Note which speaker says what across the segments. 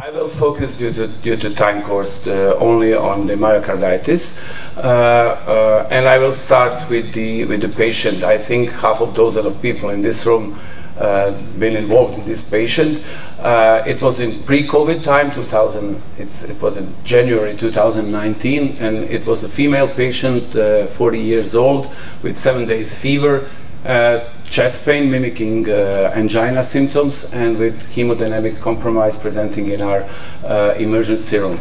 Speaker 1: I will focus due to time cost only on the myocarditis, and I will start with the patient. I think half of those other people in this room been involved in this patient. It was in pre-COVID time, it was in January 2019, and it was a female patient, 40 years old, with 7 days fever, chest pain mimicking angina symptoms, and with hemodynamic compromise presenting in our emergency room.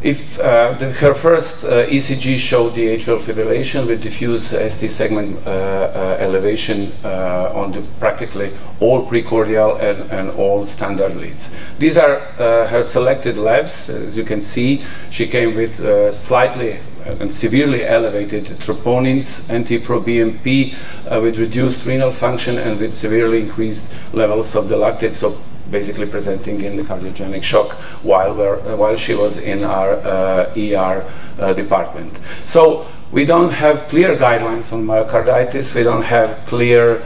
Speaker 1: Her first ECG showed the atrial fibrillation with diffuse ST segment elevation on practically all precordial and all standard leads. These are her selected labs. As you can see, she came with slightly and severely elevated troponins, NT-proBNP with reduced renal function and with severely increased levels of the lactate, so basically presenting in the cardiogenic shock while she was in our ER department. So we don't have clear guidelines on myocarditis, we don't have clear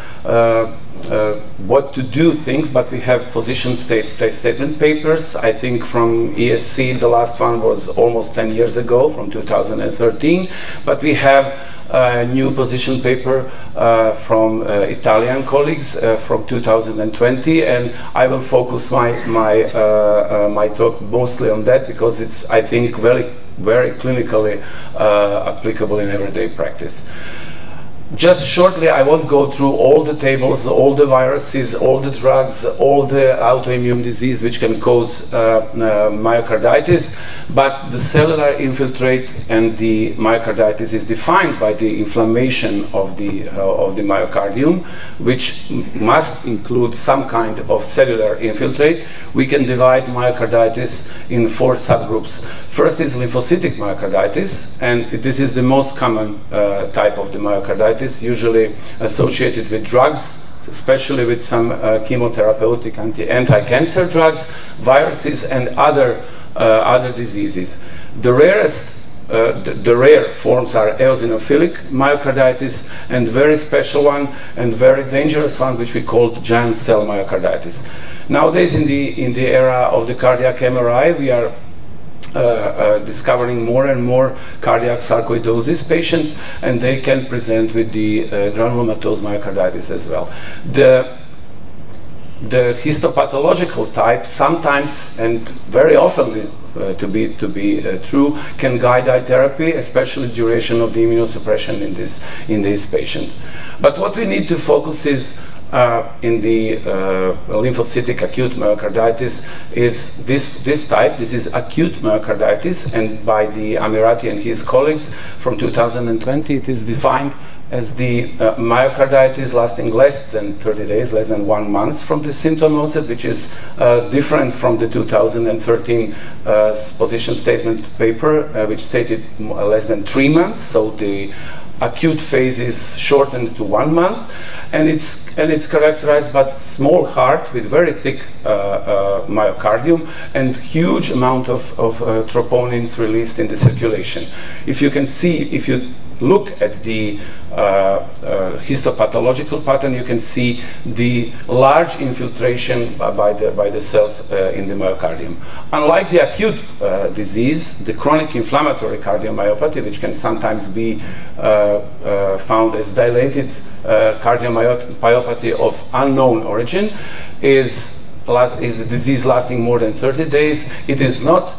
Speaker 1: what to do things, but we have position statement papers. I think from ESC, the last one was almost 10 years ago, from 2013, but we have a new position paper from Italian colleagues from 2020, and I will focus my talk mostly on that because it's, I think, very clinically applicable in everyday practice. Just shortly, I won't go through all the tables, all the viruses, all the drugs, all the autoimmune disease which can cause myocarditis, but the cellular infiltrate and the myocarditis is defined by the inflammation of the myocardium, which must include some kind of cellular infiltrate. We can divide myocarditis in 4 subgroups. First is lymphocytic myocarditis, and this is the most common type of the myocarditis, usually associated with drugs, especially with some chemotherapeutic anti-cancer drugs, viruses, and other diseases. The rare forms are eosinophilic myocarditis, and very special one and very dangerous one, which we call giant cell myocarditis. Nowadays, in the era of the cardiac MRI, we are discovering more and more cardiac sarcoidosis patients, and they can present with the granulomatous myocarditis as well. The histopathological type sometimes and very often, to be true, can guide eye therapy, especially duration of the immunosuppression in this patient. But what we need to focus is in the lymphocytic acute myocarditis is this type. This is acute myocarditis, and by the Amirati and his colleagues from 2020, it is defined as the myocarditis lasting less than 30 days, less than 1 month from the symptom onset, which is different from the 2013 position statement paper, which stated less than 3 months. So the acute phase is shortened to 1 month, and it's characterized by small heart with very thick myocardium and huge amount of troponins released in the circulation. If you can see, if you look at the histopathological pattern, you can see the large infiltration by the cells in the myocardium. Unlike the acute disease, the chronic inflammatory cardiomyopathy, which can sometimes be found as dilated cardiomyopathy of unknown origin, is the disease lasting more than 30 days. It is not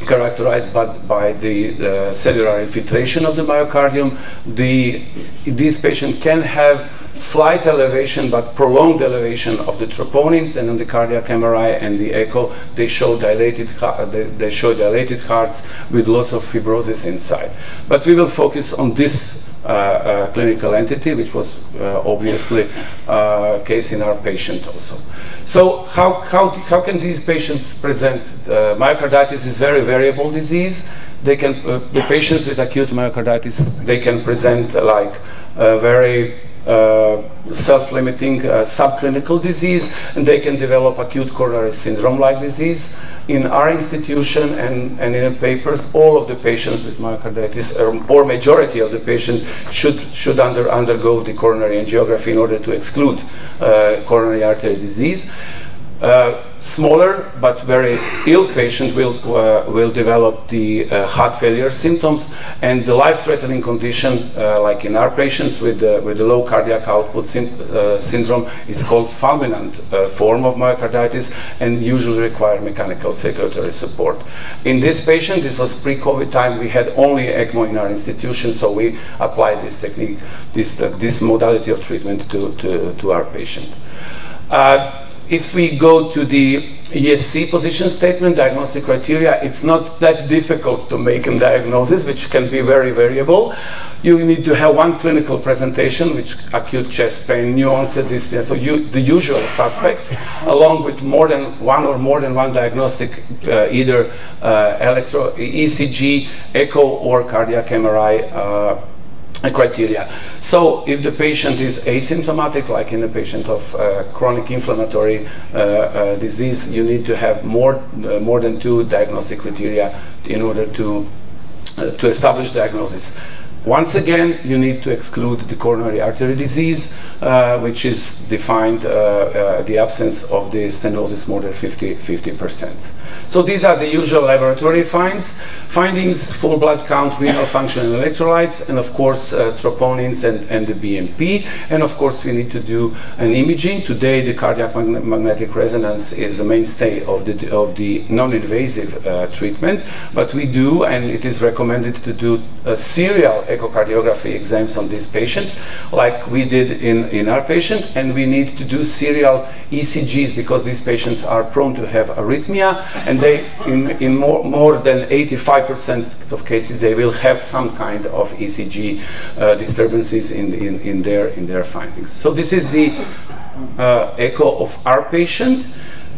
Speaker 1: characterized by the cellular infiltration of the myocardium. These patients can have slight elevation but prolonged elevation of the troponins, and on the cardiac MRI and the echo they show dilated hearts with lots of fibrosis inside. But we will focus on this clinical entity, which was obviously a case in our patient also. So how can these patients present? Myocarditis is very variable disease. They can the patients with acute myocarditis, they can present like very self-limiting subclinical disease, and they can develop acute coronary syndrome-like disease. In our institution and in the papers, all of the patients with myocarditis, or majority of the patients, should undergo the coronary angiography in order to exclude coronary artery disease. Smaller but very ill patient will develop the heart failure symptoms, and the life-threatening condition, like in our patients with the low cardiac output syndrome, is called fulminant form of myocarditis, and usually require mechanical circulatory support. In this patient, this was pre-COVID time, we had only ECMO in our institution, so we applied this technique, this modality of treatment to our patient. If we go to the ESC position statement, diagnostic criteria, it's not that difficult to make a diagnosis, which can be very variable. You need to have one clinical presentation, which acute chest pain, new onset dyspnea, so the usual suspects, along with more than one diagnostic, either ECG, echo, or cardiac MRI criteria. So if the patient is asymptomatic, like in a patient of chronic inflammatory disease, you need to have more than 2 diagnostic criteria in order to establish diagnosis. Once again, you need to exclude the coronary artery disease, which is defined the absence of the stenosis more than 50%. So these are the usual laboratory findings: full blood count, renal function and electrolytes, and of course troponins and the BNP. And of course we need to do an imaging. Today the cardiac magnetic resonance is a mainstay of the non-invasive treatment, but we do, and it is recommended to do a serial echocardiography exams on these patients, like we did in our patient, and we need to do serial ECGs because these patients are prone to have arrhythmia, and they, in more than 85% of cases, they will have some kind of ECG disturbances in their findings. So this is the echo of our patient.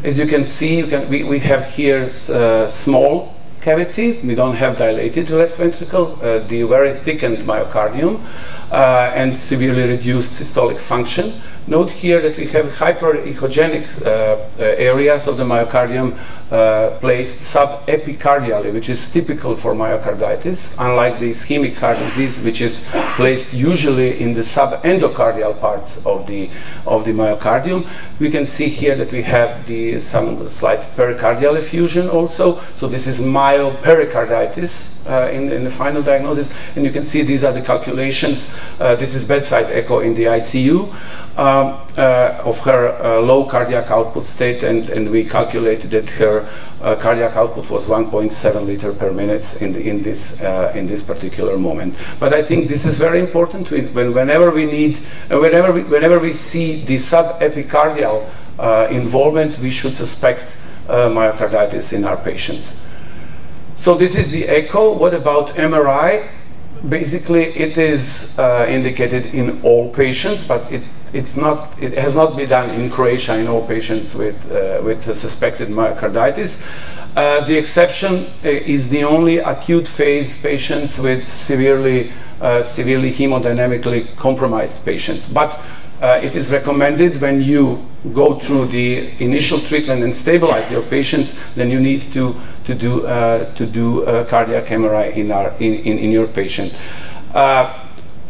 Speaker 1: As you can see, we have here small cavity. We don't have dilated left ventricle, the very thickened myocardium, and severely reduced systolic function. Note here that we have hyper-echogenic areas of the myocardium placed subepicardially, which is typical for myocarditis, unlike the ischemic heart disease, which is placed usually in the subendocardial parts of the myocardium. We can see here that we have some slight pericardial effusion also. So this is myopericarditis in the final diagnosis, and you can see these are the calculations. This is bedside echo in the ICU of her low cardiac output state, and we calculated that her cardiac output was 1.7 liter per minute in this particular moment. But I think this is very important. Whenever we see the subepicardial involvement, we should suspect myocarditis in our patients. So this is the echo. What about MRI? Basically, it is indicated in all patients, but it has not been done in Croatia in all patients with suspected myocarditis. The exception is the only acute phase patients with severely hemodynamically compromised patients. But it is recommended when you go through the initial treatment and stabilize your patients, then you need to do cardiac MRI in your patient.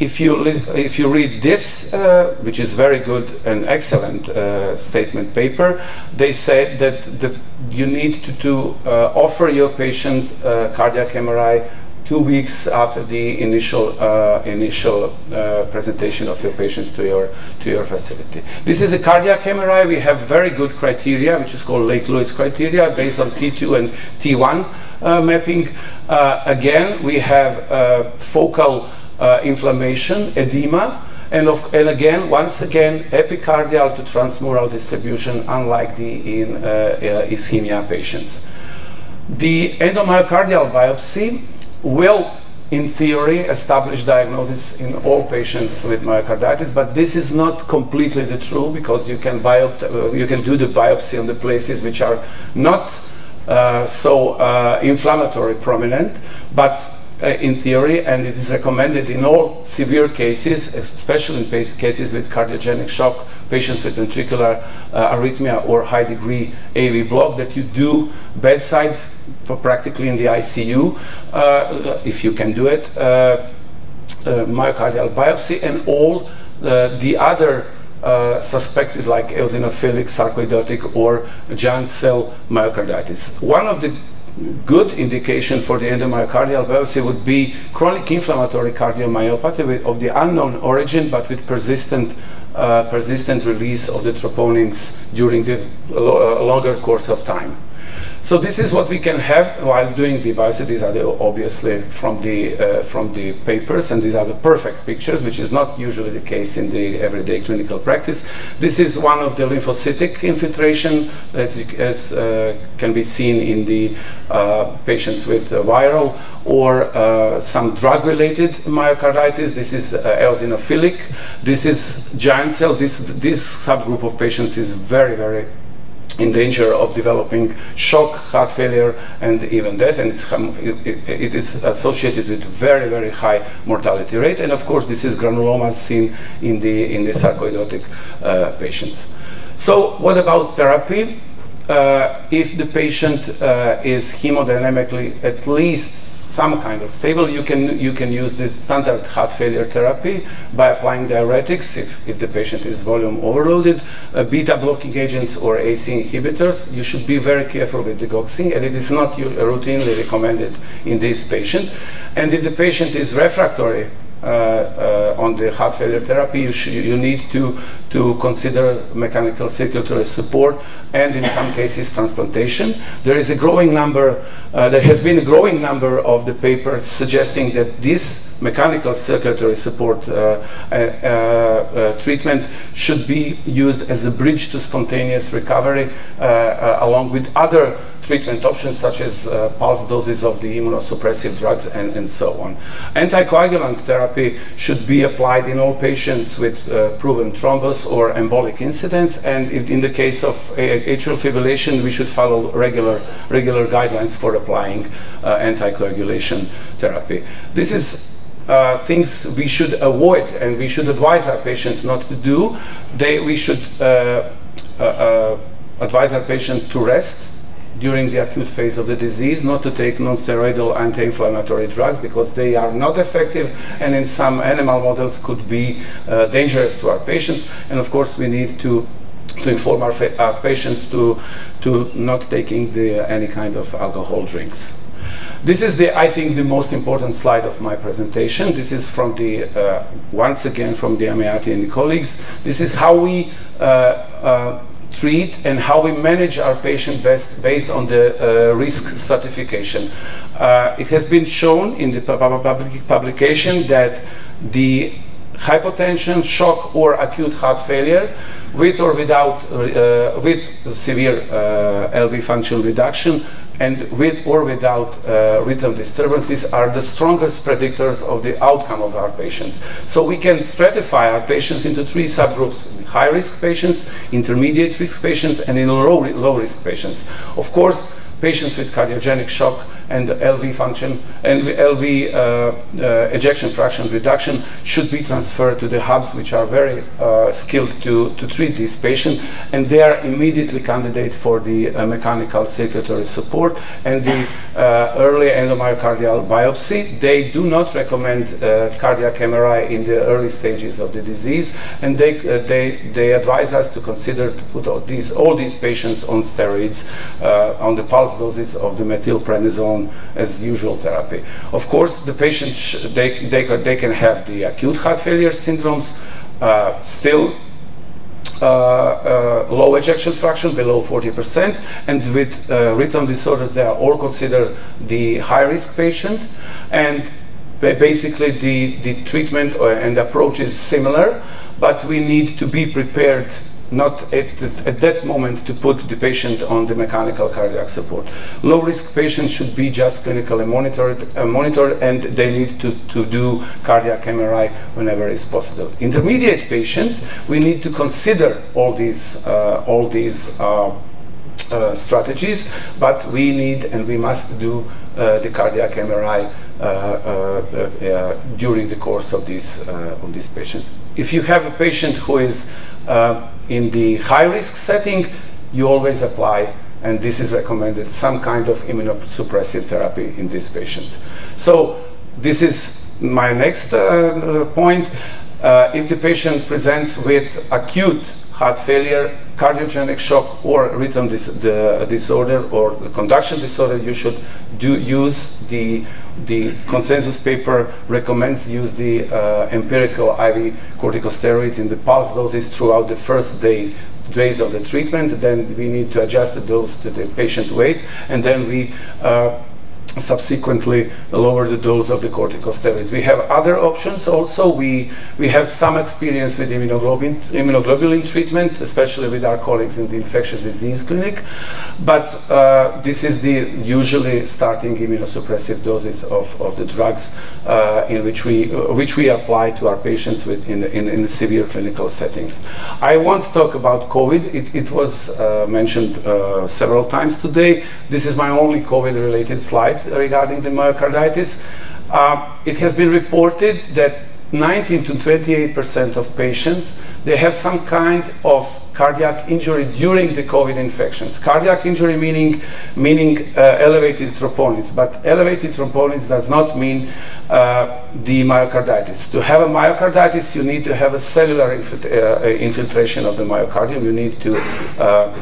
Speaker 1: If you read this, which is very good and excellent statement paper, they said that you need to offer your patient cardiac MRI 2 weeks after the initial presentation of your patients to your facility. This is a cardiac MRI. We have very good criteria, which is called Lake-Lewis criteria, based on T2 and T1 mapping. Again, we have focal inflammation, edema, and once again, epicardial to transmural distribution, unlike in ischemia patients. The endomyocardial biopsy will, in theory, establish diagnosis in all patients with myocarditis, but this is not completely the truth, because you can do the biopsy on the places which are not so inflammatory prominent, but in theory, and it is recommended in all severe cases, especially in cases with cardiogenic shock, patients with ventricular arrhythmia or high degree AV block, that you do bedside, practically in the ICU, if you can do it, myocardial biopsy, and all the other suspected like eosinophilic, sarcoidotic, or giant cell myocarditis. One of the good indication for the endomyocardial biopsy would be chronic inflammatory cardiomyopathy of the unknown origin, but with persistent release of the troponins during the longer course of time. So this is what we can have while doing the biopsy. These are obviously from the papers, and these are the perfect pictures, which is not usually the case in the everyday clinical practice. This is one of the lymphocytic infiltration, as can be seen in the patients with viral or some drug-related myocarditis. This is eosinophilic. This is giant cell. This subgroup of patients is very, very in danger of developing shock, heart failure, and even death, and it is associated with very, very high mortality rate. And of course, this is granulomas seen in the sarcoidotic patients. So what about therapy? If the patient is hemodynamically at least some kind of stable, you can use the standard heart failure therapy by applying diuretics if the patient is volume overloaded, beta blocking agents or AC inhibitors. You should be very careful with the digoxin, and it is not routinely recommended in this patient. And if the patient is refractory on the heart failure therapy, you need to consider mechanical circulatory support, and in some cases transplantation. There is a growing number, there has been a growing number of the papers suggesting that this mechanical circulatory support treatment should be used as a bridge to spontaneous recovery along with other treatment options such as pulse doses of the immunosuppressive drugs and so on. Anticoagulant therapy should be applied in all patients with proven thrombus or embolic incidents, and if in the case of atrial fibrillation, we should follow regular guidelines for applying anticoagulation therapy. This is things we should avoid and we should advise our patients not to do. We should advise our patient to rest during the acute phase of the disease, not to take non-steroidal anti-inflammatory drugs because they are not effective and in some animal models could be dangerous to our patients. And of course we need to inform our patients to not taking any kind of alcohol drinks. This is I think the most important slide of my presentation. This is from once again from the Amiati and the colleagues. This is how we treat and how we manage our patient based on the risk stratification. It has been shown in the publication that the hypotension, shock, or acute heart failure, with or without with severe LV function reduction, and with or without rhythm disturbances are the strongest predictors of the outcome of our patients. So we can stratify our patients into three subgroups: high-risk patients, intermediate-risk patients, and in low-risk patients. Of course, patients with cardiogenic shock and LV function and LV ejection fraction reduction should be transferred to the hubs, which are very skilled to treat this patient, and they are immediately candidate for the mechanical circulatory support and the early endomyocardial biopsy. They do not recommend cardiac MRI in the early stages of the disease, and they advise us to consider to put all these patients on steroids, on the pulse doses of the methylprednisone as usual therapy. Of course, the patients they can have the acute heart failure syndromes, still low ejection fraction below 40%, and with rhythm disorders, they are all considered the high-risk patient, and basically the treatment and approach is similar, but we need to be prepared not at that moment to put the patient on the mechanical cardiac support. Low-risk patients should be just clinically monitored, and they need to do cardiac MRI whenever is possible. Intermediate patient, we need to consider all these strategies, but we need and we must do the cardiac MRI during the course of these patients. If you have a patient who is in the high-risk setting, you always apply, and this is recommended, some kind of immunosuppressive therapy in these patients. So this is my next point. if the patient presents with acute heart failure, cardiogenic shock, or rhythm disorder or the conduction disorder, you should use the consensus paper recommends use the empirical IV corticosteroids in the pulse doses throughout the first days of the treatment. Then we need to adjust the dose to the patient weight, and then we subsequently lower the dose of the corticosteroids. We have other options also. We have some experience with immunoglobulin treatment, especially with our colleagues in the infectious disease clinic, but this is the usually starting immunosuppressive doses of the drugs in which we apply to our patients in severe clinical settings. I want to talk about COVID. It was mentioned several times today. This is my only COVID-related slide regarding the myocarditis. It has been reported that 19 to 28% of patients, they have some kind of cardiac injury during the COVID infections. Cardiac injury meaning elevated troponins, but elevated troponins does not mean the myocarditis. To have a myocarditis, you need to have a cellular infiltration of the myocardium. You need to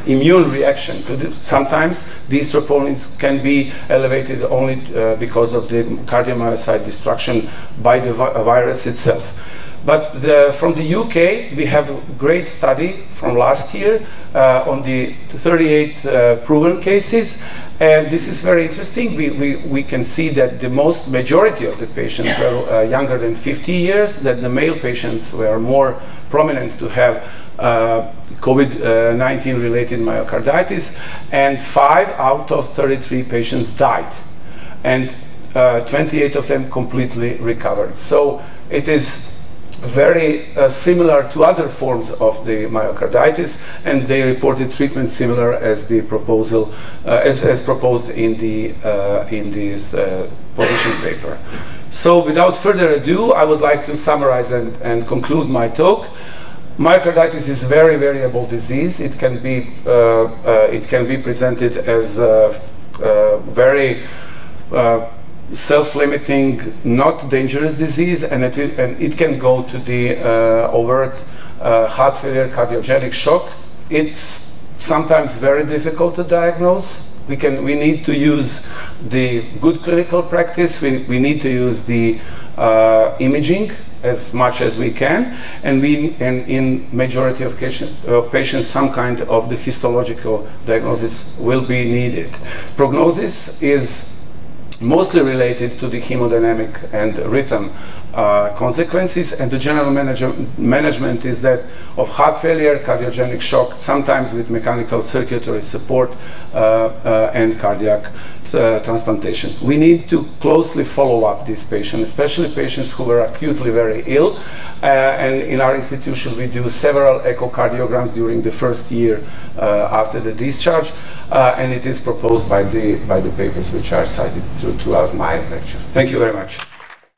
Speaker 1: immune reaction to the, sometimes these troponins can be elevated only because of the cardiomyocyte destruction by the virus itself. But from the UK, we have a great study from last year on the 38 proven cases. And this is very interesting. We can see that the majority of the patients were younger than 50 years, that the male patients were more prominent to have COVID-19 related myocarditis, and 5 out of 33 patients died. And 28 of them completely recovered. So it is very similar to other forms of the myocarditis, and they reported treatment similar as the proposal as proposed in this position paper. So without further ado, I would like to summarize and conclude my talk. Myocarditis is a very variable disease. It can be presented as very self-limiting, not dangerous disease, and it can go to the overt heart failure, cardiogenic shock. It's sometimes very difficult to diagnose. We need to use the good clinical practice. We need to use the imaging as much as we can, and in majority of patients, some kind of the histological diagnosis will be needed. Prognosis is mostly related to the hemodynamic and rhythm consequences, and the general management is that of heart failure, cardiogenic shock, sometimes with mechanical circulatory support and cardiac transplantation. We need to closely follow up these patients, especially patients who were acutely very ill, and in our institution we do several echocardiograms during the first year after the discharge, and it is proposed by the papers which are cited throughout my lecture. Thank you very much.